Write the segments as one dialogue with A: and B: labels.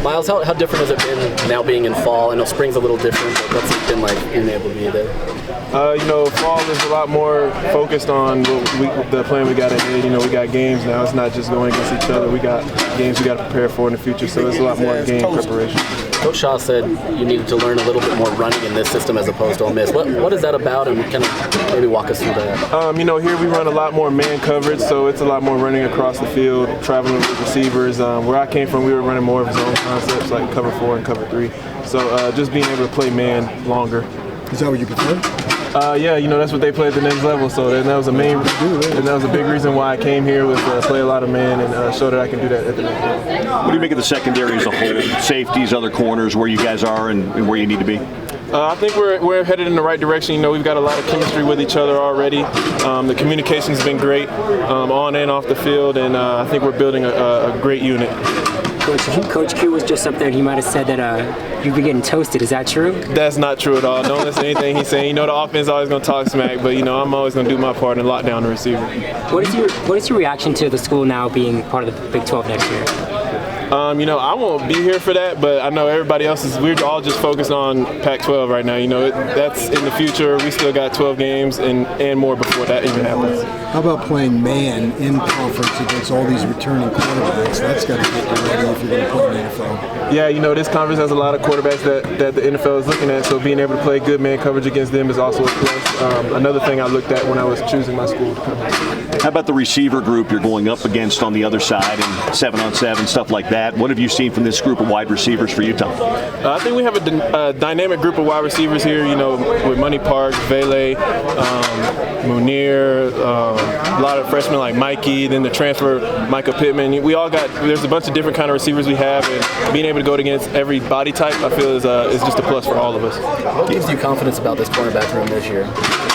A: Miles, how different has it been now being in fall? I know spring's a little different, but what's it been like being able to be there?
B: Fall is a lot more focused on the plan we got ahead. We got games now. It's not just going against each other. We got games we got to prepare for in the future, so it's a lot more game preparation.
A: Coach Shaw said you needed to learn a little bit more running in this system as opposed to Ole Miss. What is that about, and kind of maybe walk us through that?
B: Here we run a lot more man coverage, so it's a lot more running across the field, traveling with receivers. Where I came from, we were running more of zone concepts like cover 4 and cover 3. So just being able to play man longer.
C: Is that what you prefer?
B: That's what they play at the next level. So that was a big reason why I came here was to play a lot of man and show that I can do that at the next level.
D: What do you make of the secondary as a whole? Safeties, other corners, where you guys are and where you need to be?
B: I think we're headed in the right direction. We've got a lot of chemistry with each other already. The communication's been great on and off the field, and I think we're building a great unit.
E: Coach Q was just up there. He might have said that you've been getting toasted. Is that true?
B: That's not true at all. Don't listen to anything he's saying. The offense is always going to talk smack, but I'm always going to do my part and lock down the receiver.
E: What is your reaction to the school now being part of the Big 12 next year?
B: I won't be here for that, but I know everybody else is. We're all just focused on Pac-12 right now. That's in the future. We still got 12 games and more before that even happens.
C: How about playing man in conference against all these returning quarterbacks? That's got to get you ready if you're going to play in the NFL.
B: Yeah, this conference has a lot of quarterbacks that the NFL is looking at, so being able to play good man coverage against them is also a plus. Another thing I looked at when I was choosing my school to come.
D: How about the receiver group you're going up against on the other side and 7-on-7, stuff like that? What have you seen from this group of wide receivers for Utah?
B: I think we have a dynamic group of wide receivers here, with Money Parks, Vele, Munir, a lot of freshmen like Mikey, then the transfer Micah Pittman. There's a bunch of different kind of receivers we have, and being able to go against every body type, I feel is just a plus for all of us.
A: What gives you confidence about this cornerback room this year?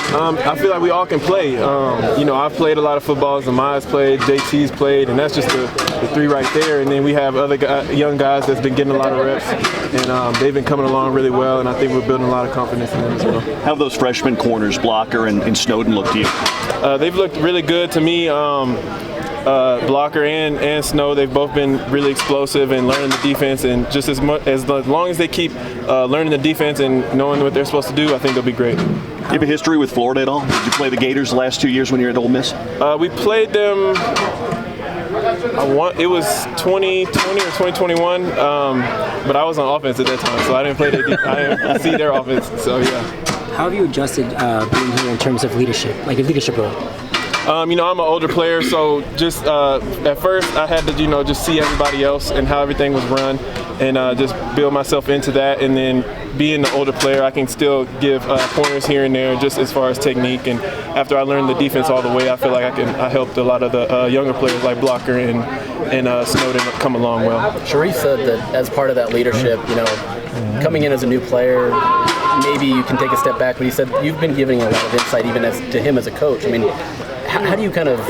B: I feel like we all can play. I've played a lot of footballs. Amaya's played, JT's played, and that's just the three right there. And then we have other young guys that's been getting a lot of reps, and they've been coming along really well, and I think we're building a lot of confidence in them as well.
D: How have those freshman corners, Blocker and Snowden, looked to you?
B: They've looked really good to me. Blocker and Snow, they've both been really explosive and learning the defense, and just as long as they keep learning the defense and knowing what they're supposed to do, I think they'll be great.
D: Do you have a history with Florida at all? Did you play the Gators the last 2 years when you were at Ole Miss?
B: We played them, it was 2020 or 2021, but I was on offense at that time, so I didn't play I didn't see their offense, so yeah.
E: How have you adjusted being here in terms of leadership, like a leadership role?
B: I'm an older player, so just at first I had to, just see everybody else and how everything was run, and just build myself into that. And then being the older player, I can still give pointers here and there, just as far as technique. And after I learned the defense all the way, I feel like I helped a lot of the younger players like Blocker and Snowden come along well.
A: Sharif said that as part of that leadership, coming in as a new player, maybe you can take a step back, but he said you've been giving a lot of insight even to him as a coach. How do you kind of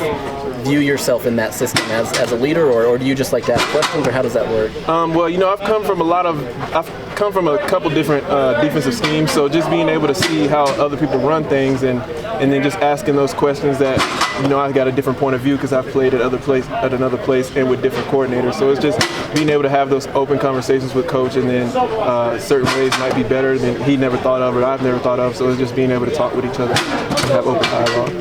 A: view yourself in that system as a leader, or do you just like to ask questions, or how does that work?
B: I've come from a couple different defensive schemes, so just being able to see how other people run things and then just asking those questions that I've got a different point of view because I've played at another place and with different coordinators. So it's just being able to have those open conversations with coach, and then certain ways might be better than he never thought of or I've never thought of. So it's just being able to talk with each other and have open dialogue.